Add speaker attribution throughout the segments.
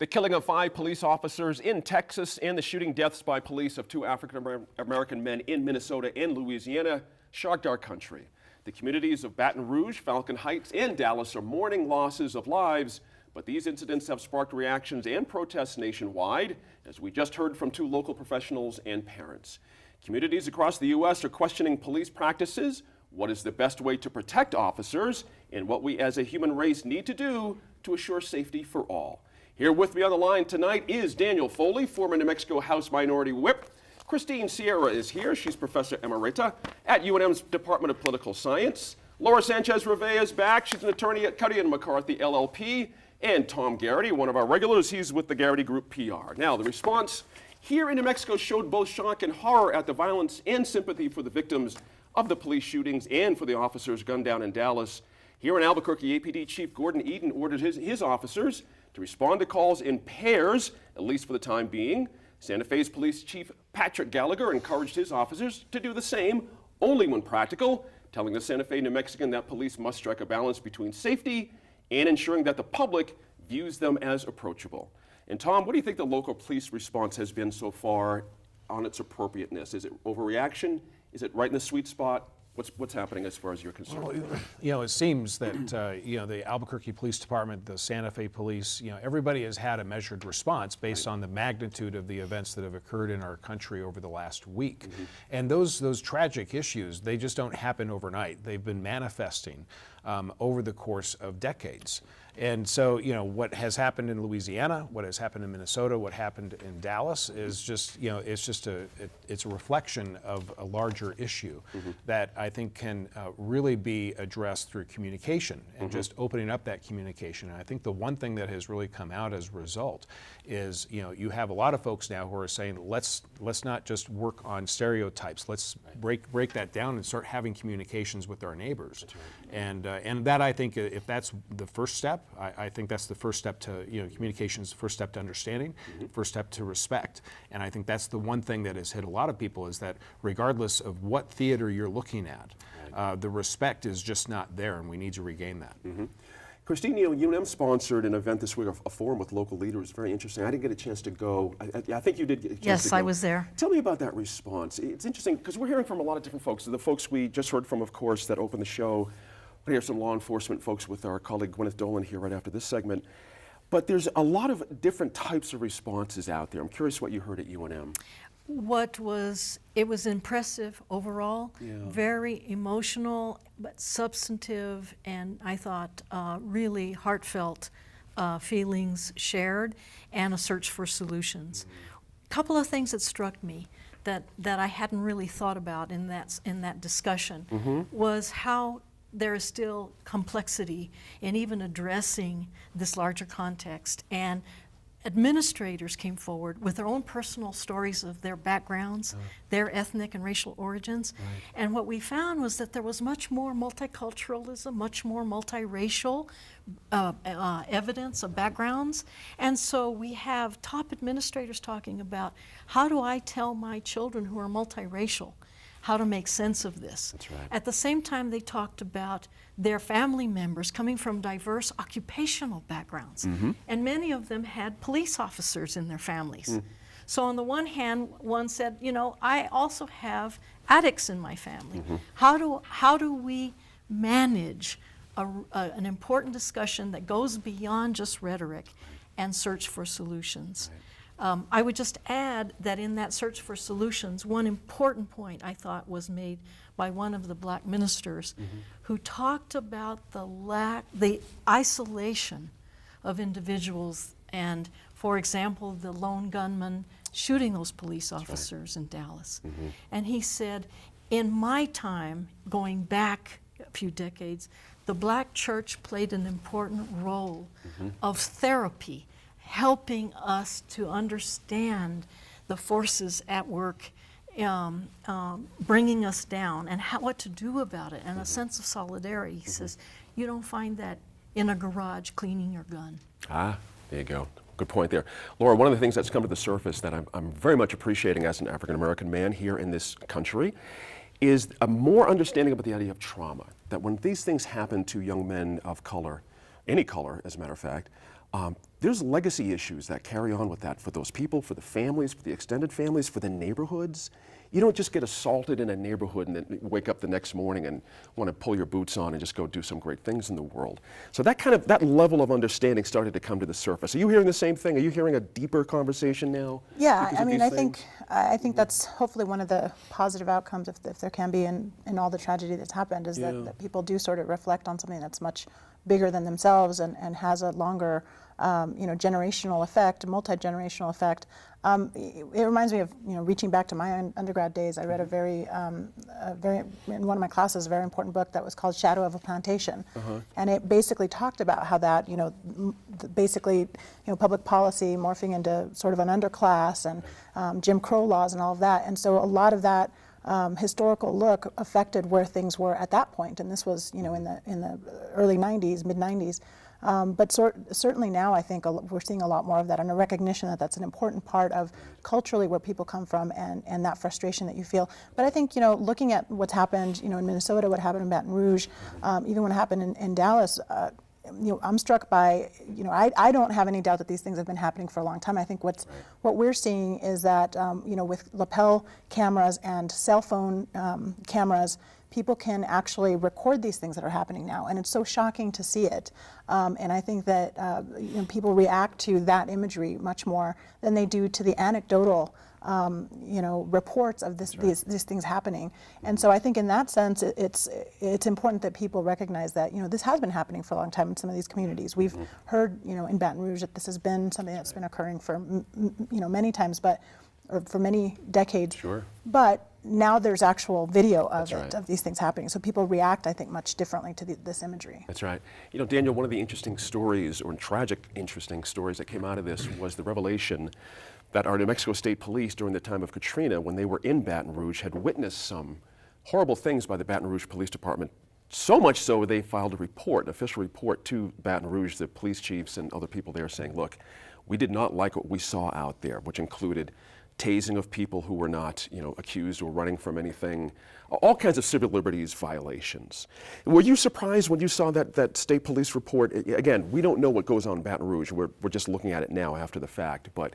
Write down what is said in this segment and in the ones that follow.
Speaker 1: The killing of 5 police officers in Texas and the shooting deaths by police of 2 African American men in Minnesota and Louisiana shocked our country. The communities of Baton Rouge, Falcon Heights, and Dallas are mourning losses of lives, but these incidents have sparked reactions and protests nationwide, as we just heard from 2 local professionals and parents. Communities across the U.S. are questioning police practices, what is the best way to protect officers, and what we as a human race need to do to assure safety for all. Here with me on the line tonight is Daniel Foley, former New Mexico House Minority Whip. Christine Sierra is here. She's Professor Emerita at UNM's Department of Political Science. Laura Sanchez-Rivea is back. She's an attorney at Cuddy & McCarthy LLP. And Tom Garrity, one of our regulars, he's with the Garrity Group PR. Now, the response here in New Mexico showed both shock and horror at the violence and sympathy for the victims of the police shootings and for the officers gunned down in Dallas. Here in Albuquerque, APD Chief Gordon Eden ordered his officers to respond to calls in pairs, at least for the time being. Santa Fe's Police Chief Patrick Gallagher encouraged his officers to do the same, only when practical, telling the Santa Fe New Mexican that police must strike a balance between safety and ensuring that the public views them as approachable. And Tom, what do you think the local police response has been so far on its appropriateness? Is it overreaction? Is it right in the sweet spot? What's happening as far as you're concerned?
Speaker 2: Well, it seems that the Albuquerque Police Department, the Santa Fe Police, everybody has had a measured response based on the magnitude of the events that have occurred in our country over the last week. Mm-hmm. And those tragic issues, they just don't happen overnight. They've been manifesting over the course of decades. And so, what has happened in Louisiana, what has happened in Minnesota, what happened in Dallas is just, it's a reflection of a larger issue mm-hmm. that I think can really be addressed through communication and mm-hmm. just opening up that communication. And I think the one thing that has really come out as a result is, you have a lot of folks now who are saying, let's not just work on stereotypes. Let's break that down and start having communications with our neighbors. That's right. And that, I think, if that's the first step, I think that's the first step to, communication is the first step to understanding, mm-hmm. first step to respect. And I think that's the one thing that has hit a lot of people is that regardless of what theater you're looking at, the respect is just not there, and we need to regain that.
Speaker 1: Mm-hmm. Christine, UNM sponsored an event this week, a forum with local leaders. Very interesting. I didn't get a chance to go. I think you did get a chance to go.
Speaker 3: Yes, I was there.
Speaker 1: Tell me about that response. It's interesting because we're hearing from a lot of different folks. The folks we just heard from, of course, that opened the show. We're going to hear some law enforcement folks with our colleague Gwyneth Dolan here right after this segment. But there's a lot of different types of responses out there. I'm curious what you heard at UNM.
Speaker 3: It was impressive overall, very emotional, but substantive, and I thought really heartfelt feelings shared, and a search for solutions. A couple of things that struck me that I hadn't really thought about in that discussion mm-hmm. was how there is still complexity in even addressing this larger context. And administrators came forward with their own personal stories of their backgrounds, their ethnic and racial origins. Right. And what we found was that there was much more multiculturalism, much more multiracial evidence of backgrounds. And so we have top administrators talking about, how do I tell my children who are multiracial how to make sense of this?
Speaker 1: That's right.
Speaker 3: At the same time, they talked about their family members coming from diverse occupational backgrounds. Mm-hmm. And many of them had police officers in their families. Mm. So on the one hand, one said, I also have addicts in my family. Mm-hmm. How do we manage an important discussion that goes beyond just rhetoric and search for solutions? Right. I would just add that in that search for solutions, one important point I thought was made by one of the black ministers mm-hmm. who talked about the isolation of individuals and, for example, the lone gunman shooting those police officers in Dallas. Mm-hmm. And he said, in my time, going back a few decades, the black church played an important role mm-hmm. of therapy, helping us to understand the forces at work, bringing us down, and what to do about it, and a sense of solidarity. He says, you don't find that in a garage cleaning your gun.
Speaker 1: Ah, there you go. Good point there. Laura, one of the things that's come to the surface that I'm very much appreciating as an African-American man here in this country is a more understanding about the idea of trauma, that when these things happen to young men of color, any color as a matter of fact, there's legacy issues that carry on with that for those people, for the families, for the extended families, for the neighborhoods. You don't just get assaulted in a neighborhood and then wake up the next morning and want to pull your boots on and just go do some great things in the world. So that level of understanding started to come to the surface. Are you hearing the same thing? Are you hearing a deeper conversation now?
Speaker 4: Yeah,
Speaker 1: because
Speaker 4: I
Speaker 1: of
Speaker 4: mean,
Speaker 1: these
Speaker 4: I
Speaker 1: things?
Speaker 4: think that's hopefully one of the positive outcomes, if there can be, in all the tragedy that's happened, is that people do sort of reflect on something that's much bigger than themselves and has a longer, generational effect, multi-generational effect. It reminds me of reaching back to my undergrad days. I read a very in one of my classes, a very important book that was called Shadow of a Plantation, and it basically talked about how that basically public policy morphing into sort of an underclass and Jim Crow laws and all of that, and so a lot of that historical look affected where things were at that point, and this was in the early 90s, mid 90s. But certainly now I think we're seeing a lot more of that, and a recognition that that's an important part of culturally where people come from and that frustration that you feel. But I think looking at what's happened in Minnesota, what happened in Baton Rouge, even what happened in Dallas, I'm struck by, I don't have any doubt that these things have been happening for a long time. I think what we're seeing is that, with lapel cameras and cell phone cameras, people can actually record these things that are happening now, and it's so shocking to see it. And I think that people react to that imagery much more than they do to the anecdotal reports of these things happening. And so I think in that sense, it's important that people recognize that this has been happening for a long time in some of these communities. We've heard in Baton Rouge that this has been something that's been occurring for many times, or for many decades.
Speaker 1: Sure.
Speaker 4: But now there's actual video of
Speaker 1: That's right.
Speaker 4: of these things happening. So people react, I think, much differently to this imagery.
Speaker 1: That's right. Daniel, one of the interesting stories, or tragic interesting stories that came out of this was the revelation that our New Mexico State Police during the time of Katrina, when they were in Baton Rouge, had witnessed some horrible things by the Baton Rouge Police Department. So much so they filed an official report to Baton Rouge, the police chiefs and other people there, saying, look, we did not like what we saw out there, which included tasing of people who were not, accused or running from anything, all kinds of civil liberties violations. Were you surprised when you saw that state police report? Again, we don't know what goes on in Baton Rouge. We're just looking at it now after the fact. But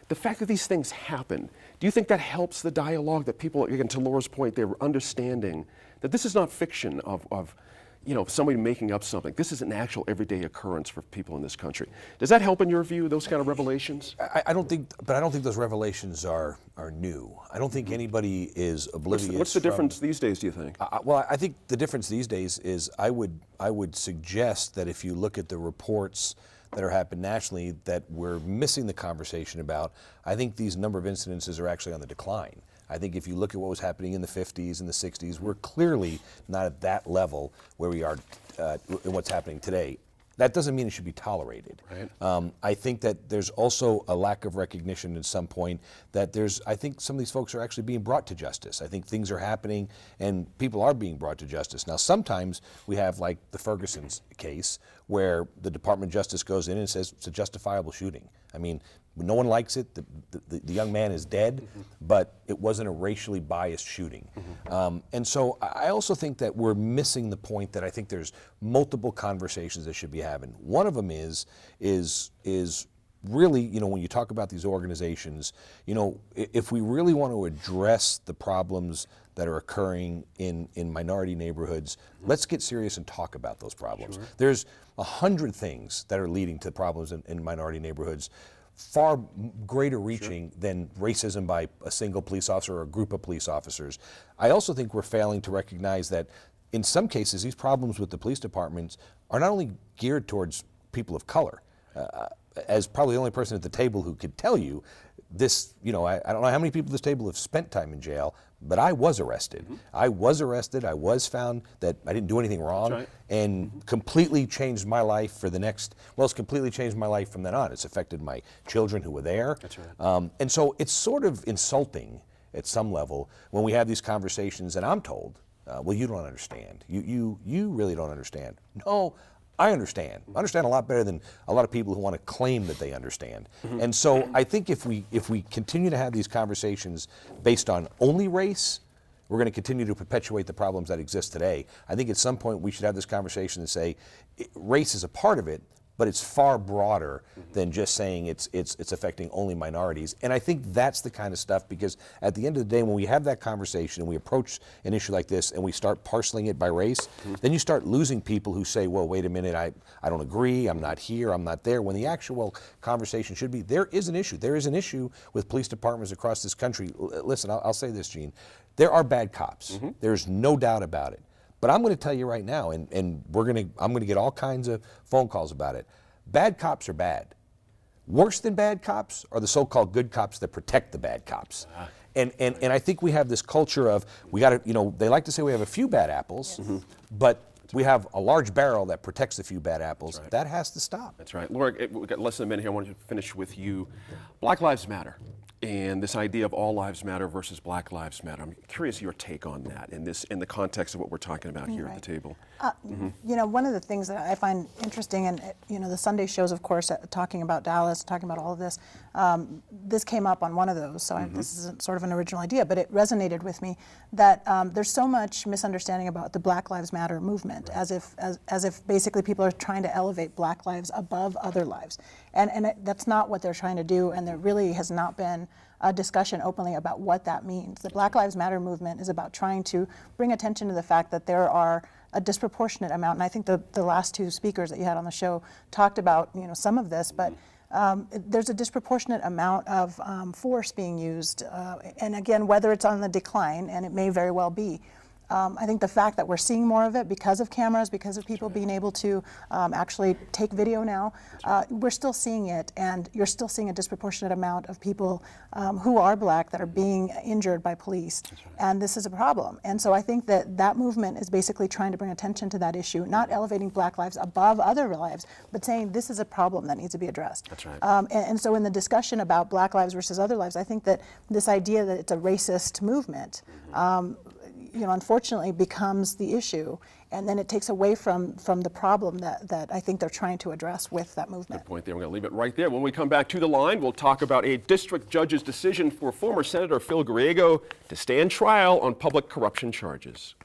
Speaker 1: the fact that these things happen, do you think that helps the dialogue, that people, again, to Laura's point, they're understanding that this is not fiction of somebody making up something. This is an actual everyday occurrence for people in this country. Does that help in your view, those kind of revelations?
Speaker 5: I don't think those revelations are new. I don't think anybody is oblivious.
Speaker 1: What's the difference these days, do you think?
Speaker 5: Well, I think the difference these days is I would suggest that if you look at the reports that are happening nationally that we're missing the conversation about, I think these number of incidences are actually on the decline. I think if you look at what was happening in the 50s and the 60s, we're clearly not at that level where we are in what's happening today. That doesn't mean it should be tolerated.
Speaker 1: Right.
Speaker 5: I think that there's also a lack of recognition at some point that I think some of these folks are actually being brought to justice. I think things are happening and people are being brought to justice. Now, sometimes we have like the Ferguson case where the Department of Justice goes in and says it's a justifiable shooting. I mean, no one likes it. The young man is dead, but it wasn't a racially biased shooting. And so I also think that we're missing the point that I think there's multiple conversations that should be having. One of them is really, when you talk about these organizations, if we really want to address the problems that are occurring in minority neighborhoods, let's get serious and talk about those problems. Sure. There's 100 things that are leading to problems in minority neighborhoods, far greater reaching than racism by a single police officer or a group of police officers. I also think we're failing to recognize that in some cases these problems with the police departments are not only geared towards people of color. As probably the only person at the table who could tell you this, I don't know how many people at this table have spent time in jail, but I was arrested. I was arrested. I was found that I didn't do anything wrong, and completely changed my life for the next, it's completely changed my life from then on. It's affected my children who were there.
Speaker 1: That's right.
Speaker 5: And so it's sort of insulting at some level when we have these conversations and I'm told, well, you don't understand. You really don't understand. No, I understand. I understand a lot better than a lot of people who want to claim that they understand. And so I think if we continue to have these conversations based on only race, we're going to continue to perpetuate the problems that exist today. I think at some point we should have this conversation and say race is a part of it, but it's far broader than just saying it's affecting only minorities. And I think that's the kind of stuff, because at the end of the day, when we have that conversation and we approach an issue like this and we start parceling it by race, then you start losing people who say, well, wait a minute, I don't agree, I'm not here, I'm not there, when the actual conversation should be, there is an issue. There is an issue with police departments across this country. Listen, I'll say this, Gene. There are bad cops. There's no doubt about it. But I'm going to tell you right now, and I'm going to get all kinds of phone calls about it. Bad cops are bad. Worse than bad cops are the so-called good cops that protect the bad cops. And I think we have this culture of, we got to, they like to say we have a few bad apples, but we have a large barrel that protects a few bad apples. Right. That has to stop.
Speaker 1: That's right. Laura, we've got less than a minute here. I wanted to finish with you. Black Lives Matter, and this idea of all lives matter versus Black Lives Matter. I'm curious your take on that in the context of what we're talking about here at the table.
Speaker 4: One of the things that I find interesting, and the Sunday shows, of course, talking about Dallas, talking about all of this, this came up on one of those, so this isn't sort of an original idea, but it resonated with me that there's so much misunderstanding about the Black Lives Matter movement, as if basically people are trying to elevate Black lives above other lives, and that's not what they're trying to do, and there really has not been a discussion openly about what that means. The Black Lives Matter movement is about trying to bring attention to the fact that there are a disproportionate amount, and I think the last two speakers that you had on the show talked about some of this, but there's a disproportionate amount of force being used, and again, whether it's on the decline, and it may very well be, I think the fact that we're seeing more of it because of cameras, because of people being able to actually take video now, we're still seeing it, and you're still seeing a disproportionate amount of people who are Black that are being injured by police, and this is a problem. And so I think that movement is basically trying to bring attention to that issue, not elevating Black lives above other lives, but saying this is a problem that needs to be addressed.
Speaker 1: That's right.
Speaker 4: And so in the discussion about Black lives versus other lives, I think that this idea that it's a racist movement, unfortunately becomes the issue, and then it takes away from the problem that I think they're trying to address with that movement.
Speaker 1: Good point there. We're going to leave it right there. When we come back to the line, we'll talk about a district judge's decision for former Senator Phil Griego to stand trial on public corruption charges.